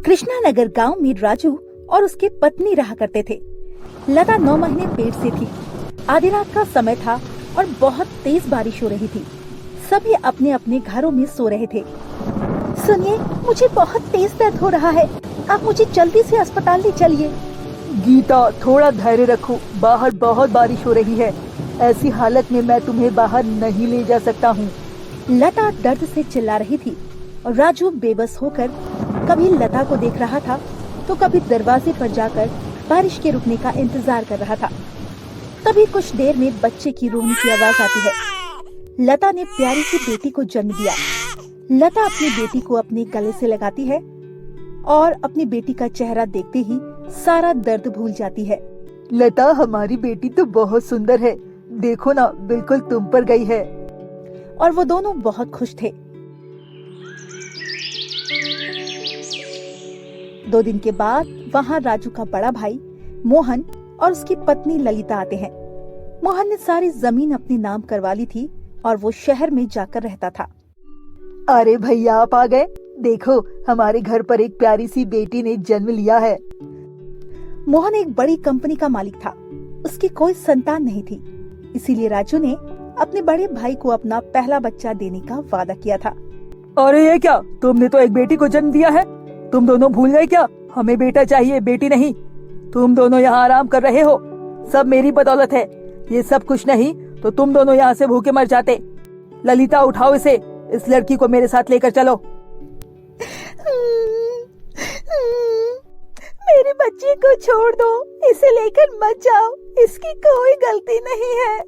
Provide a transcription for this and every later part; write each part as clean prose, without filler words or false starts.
कृष्णानगर गांव में राजू और उसकी पत्नी रहा करते थे। लता 9 महीने पेट से थी। आधी रात का समय था और बहुत तेज बारिश हो रही थी। सभी अपने अपने घरों में सो रहे थे। सुनिए, मुझे बहुत तेज दर्द हो रहा है, आप मुझे जल्दी से अस्पताल ले चलिए। गीता, थोड़ा धैर्य रखो, बाहर बहुत बारिश हो रही है। ऐसी हालत में मैं तुम्हें बाहर नहीं ले जा सकता हूँ। लता दर्द से चिल्ला रही थी और राजू बेबस होकर कभी लता को देख रहा था तो कभी दरवाजे पर जाकर बारिश के रुकने का इंतजार कर रहा था। तभी कुछ देर में बच्चे की रोने की आवाज आती है। लता ने प्यारी सी बेटी को जन्म दिया। लता अपनी बेटी को अपने गले से लगाती है और अपनी बेटी का चेहरा देखते ही सारा दर्द भूल जाती है। लता, हमारी बेटी तो बहुत सुंदर है, देखो ना, बिल्कुल तुम पर गई है। और वो दोनों बहुत खुश थे। 2 दिन के बाद वहाँ राजू का बड़ा भाई मोहन और उसकी पत्नी ललिता आते हैं। मोहन ने सारी जमीन अपने नाम करवा ली थी और वो शहर में जाकर रहता था। अरे भैया, आप आ गए। देखो, हमारे घर पर एक प्यारी सी बेटी ने जन्म लिया है। मोहन एक बड़ी कंपनी का मालिक था। उसकी कोई संतान नहीं थी, इसीलिए राजू ने अपने बड़े भाई को अपना पहला बच्चा देने का वादा किया था। अरे ये क्या, तुमने तो एक बेटी को जन्म दिया है। तुम दोनों भूल गए क्या? हमें बेटा चाहिए, बेटी नहीं। तुम दोनों यहाँ आराम कर रहे हो, सब मेरी बदौलत है। ये सब कुछ नहीं तो तुम दोनों यहाँ से भूखे मर जाते। ललिता, उठाओ इसे, इस लड़की को मेरे साथ लेकर चलो। मेरे बच्चे को छोड़ दो, इसे लेकर मत जाओ, इसकी कोई गलती नहीं है।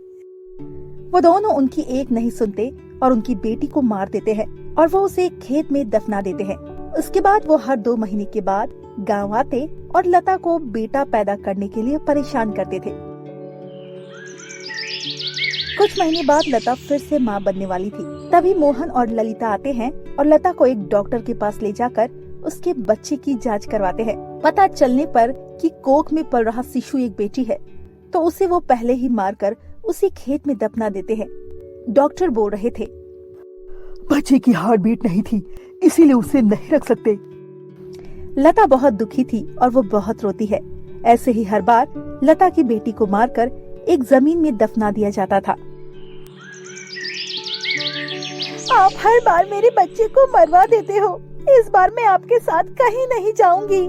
वो दोनों उनकी एक नहीं सुनते और उनकी बेटी को मार देते हैं और वो उसे खेत में दफना देते हैं। उसके बाद वो हर 2 महीने के बाद गांव आते और लता को बेटा पैदा करने के लिए परेशान करते थे। कुछ महीने बाद लता फिर से माँ बनने वाली थी। तभी मोहन और ललिता आते हैं और लता को एक डॉक्टर के पास ले जाकर उसके बच्चे की जांच करवाते हैं। पता चलने पर कि कोख में पल रहा शिशु एक बेटी है, तो उसे वो पहले ही मारकर उसी खेत में दफना देते हैं। डॉक्टर बोल रहे थे, बच्चे की हार्ट बीट नहीं थी, इसीलिए उसे नहीं रख सकते। लता बहुत दुखी थी और वो बहुत रोती है। ऐसे ही हर बार लता की बेटी को मारकर एक जमीन में दफना दिया जाता था। आप हर बार मेरे बच्चे को मरवा देते हो, इस बार मैं आपके साथ कहीं नहीं जाऊंगी।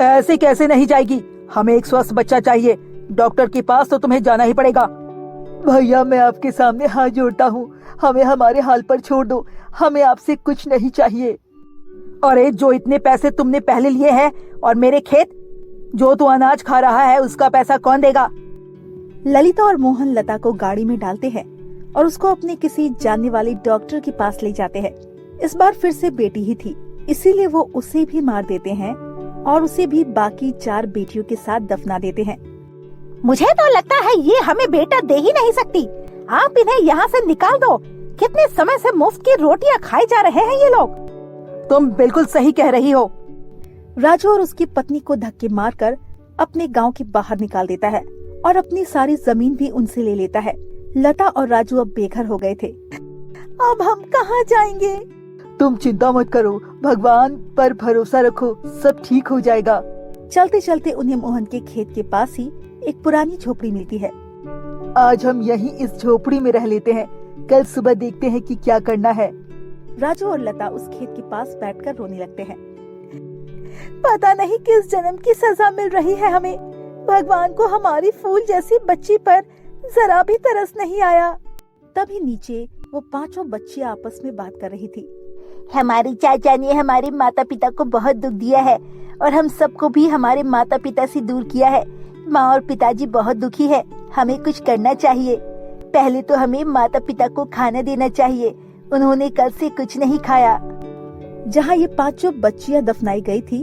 ऐसे कैसे नहीं जाएगी? हमें एक स्वस्थ बच्चा चाहिए। डॉक्टर के पास तो तुम्हें जाना ही पड़ेगा। भैया, मैं आपके सामने हाथ जोड़ता हूँ, हमें हमारे हाल पर छोड़ दो। हमें आपसे कुछ नहीं चाहिए। अरे, जो इतने पैसे तुमने पहले लिए हैं और मेरे खेत, जो तू अनाज खा रहा है, उसका पैसा कौन देगा? ललिता और मोहन लता को गाड़ी में डालते हैं और उसको अपने किसी जानने वाले डॉक्टर के पास ले जाते हैं। इस बार फिर से बेटी ही थी, इसीलिए वो उसे भी मार देते हैं और उसे भी बाकी 4 बेटियों के साथ दफना देते हैं। मुझे तो लगता है ये हमें बेटा दे ही नहीं सकती। आप इन्हें यहाँ से निकाल दो। कितने समय से मुफ्त की रोटियां खाए जा रहे हैं ये लोग। तुम बिल्कुल सही कह रही हो। राजू और उसकी पत्नी को धक्के मारकर अपने गांव के बाहर निकाल देता है और अपनी सारी जमीन भी उनसे ले लेता है। लता और राजू अब बेघर हो गए थे। अब हम कहाँ जाएंगे? तुम चिंता मत करो, भगवान पर भरोसा रखो, सब ठीक हो जाएगा। चलते चलते उन्हें मोहन के खेत के पास ही एक पुरानी झोपड़ी मिलती है। आज हम यहीं इस झोपड़ी में रह लेते हैं, कल सुबह देखते हैं कि क्या करना है। राजू और लता उस खेत के पास बैठकर रोने लगते हैं। पता नहीं किस जन्म की सजा मिल रही है हमें। भगवान को हमारी फूल जैसी बच्ची पर जरा भी तरस नहीं आया। तभी नीचे वो 5 बच्चियां आपस में बात कर रही थी। हमारी चाचा ने हमारे माता पिता को बहुत दुख दिया है और हम सबको भी हमारे माता पिता से दूर किया है। माँ और पिताजी बहुत दुखी है, हमें कुछ करना चाहिए। पहले तो हमें माता पिता को खाना देना चाहिए, उन्होंने कल से कुछ नहीं खाया। जहाँ ये 5 बच्चियां दफनाई गई थी,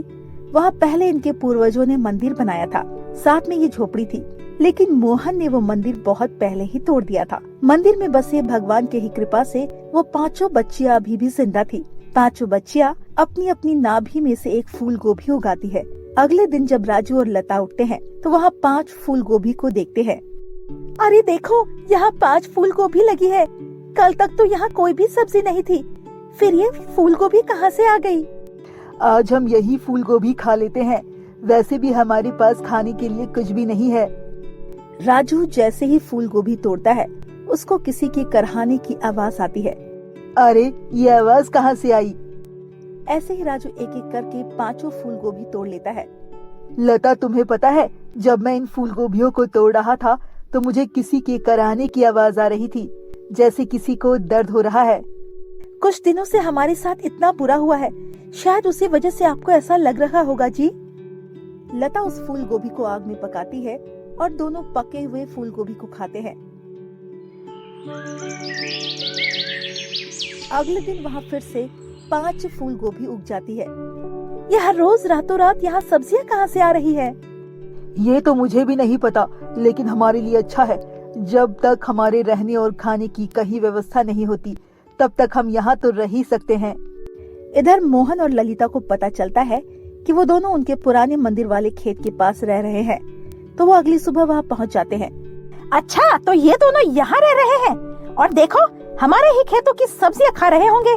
वहाँ पहले इनके पूर्वजों ने मंदिर बनाया था, साथ में ये झोपड़ी थी। लेकिन मोहन ने वो मंदिर बहुत पहले ही तोड़ दिया था। मंदिर में बसे भगवान के ही कृपा से वो 5 बच्चियां अभी भी जिंदा थी। 5 बच्चियां अपनी अपनी नाभि में से एक फूल गोभी उगाती है। अगले दिन जब राजू और लता उठते हैं तो वहाँ 5 फूल गोभी को देखते हैं। अरे देखो, यहाँ 5 फूल गोभी लगी है। कल तक तो यहाँ कोई भी सब्जी नहीं थी, फिर ये फूल गोभी कहाँ से आ गई? आज हम यही फूल गोभी खा लेते हैं, वैसे भी हमारे पास खाने के लिए कुछ भी नहीं है। राजू जैसे ही फूल गोभी तोड़ता है, उसको किसी के करहाने की आवाज आती है। अरे ये आवाज कहाँ से आई? ऐसे ही राजू एक एक करके 5 फूल गोभी तोड़ लेता है। लता, तुम्हें पता है, जब मैं इन फूल गोभियों को तोड़ रहा था तो मुझे किसी के कराहने की आवाज आ रही थी, जैसे किसी को दर्द हो रहा है। कुछ दिनों से हमारे साथ इतना बुरा हुआ है, शायद उसी वजह से आपको ऐसा लग रहा होगा जी। लता उस फूल गोभी को आग में पकाती है और दोनों पके हुए फूल गोभी को खाते हैं। अगले दिन वहाँ फिर से 5 फूल गोभी उग जाती है। यह हर रोज रातों रात यहाँ सब्जियाँ कहाँ से आ रही है? ये तो मुझे भी नहीं पता, लेकिन हमारे लिए अच्छा है। जब तक हमारे रहने और खाने की कहीं व्यवस्था नहीं होती, तब तक हम यहाँ तो रह ही सकते हैं। इधर मोहन और ललिता को पता चलता है कि वो दोनों उनके पुराने मंदिर वाले खेत के पास रह रहे हैं, तो वो अगली सुबह वहाँ पहुँच जाते हैं। अच्छा, तो ये दोनों यहाँ रह रहे हैं और देखो हमारे ही खेतों की सब्जियाँ खा रहे होंगे।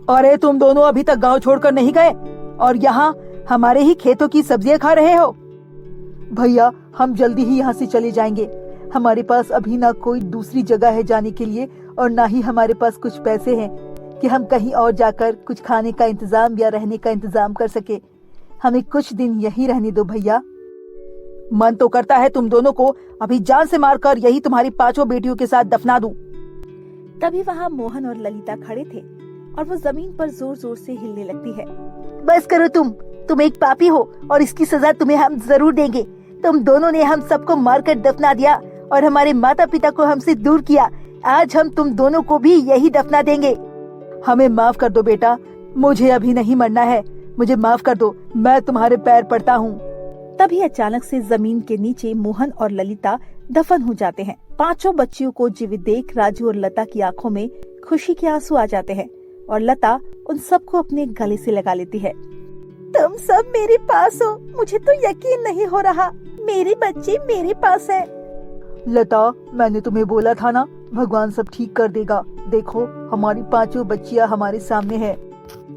अरे तुम दोनों अभी तक गांव छोड़कर नहीं गए और यहाँ हमारे ही खेतों की सब्जियां खा रहे हो? भैया, हम जल्दी ही यहाँ से चले जाएंगे। हमारे पास अभी ना कोई दूसरी जगह है जाने के लिए और ना ही हमारे पास कुछ पैसे हैं कि हम कहीं और जाकर कुछ खाने का इंतजाम या रहने का इंतजाम कर सके। हमें कुछ दिन यहीं रहने दो भैया। मन तो करता है तुम दोनों को अभी जान से मारकर यही तुम्हारी 5 बेटियों के साथ दफना दूं। तभी वहाँ मोहन और ललिता खड़े थे और वो जमीन पर जोर जोर से हिलने लगती है। बस करो, तुम एक पापी हो और इसकी सजा तुम्हें हम जरूर देंगे। तुम दोनों ने हम सबको मारकर दफना दिया और हमारे माता पिता को हमसे दूर किया। आज हम तुम दोनों को भी यही दफना देंगे। हमें माफ कर दो बेटा, मुझे अभी नहीं मरना है। मुझे माफ कर दो, मैं तुम्हारे पैर पड़ता हूँ। तभी अचानक से जमीन के नीचे मोहन और ललिता दफन हो जाते हैं। 5 बच्चियों को जीवित देख राजू और लता की आंखों में खुशी के आंसू आ जाते हैं और लता उन सबको अपने गले से लगा लेती है। तुम सब मेरे पास हो, मुझे तो यकीन नहीं हो रहा, मेरी बच्ची मेरे पास है। लता, मैंने तुम्हें बोला था ना, भगवान सब ठीक कर देगा। देखो, हमारी 5 बच्चियां हमारे सामने है।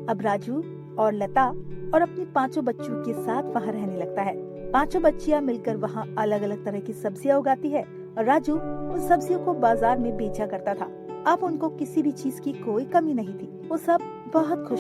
अब राजू और लता और अपनी 5 बच्चियों के साथ वहाँ रहने लगता है। 5 बच्चियां मिलकर वहाँ अलग अलग तरह की सब्जियां उगाती है और राजू उन सब्जियों को बाजार में बेचा करता था। अब उनको किसी भी चीज की कोई कमी नहीं थी। वो सब बहुत खुश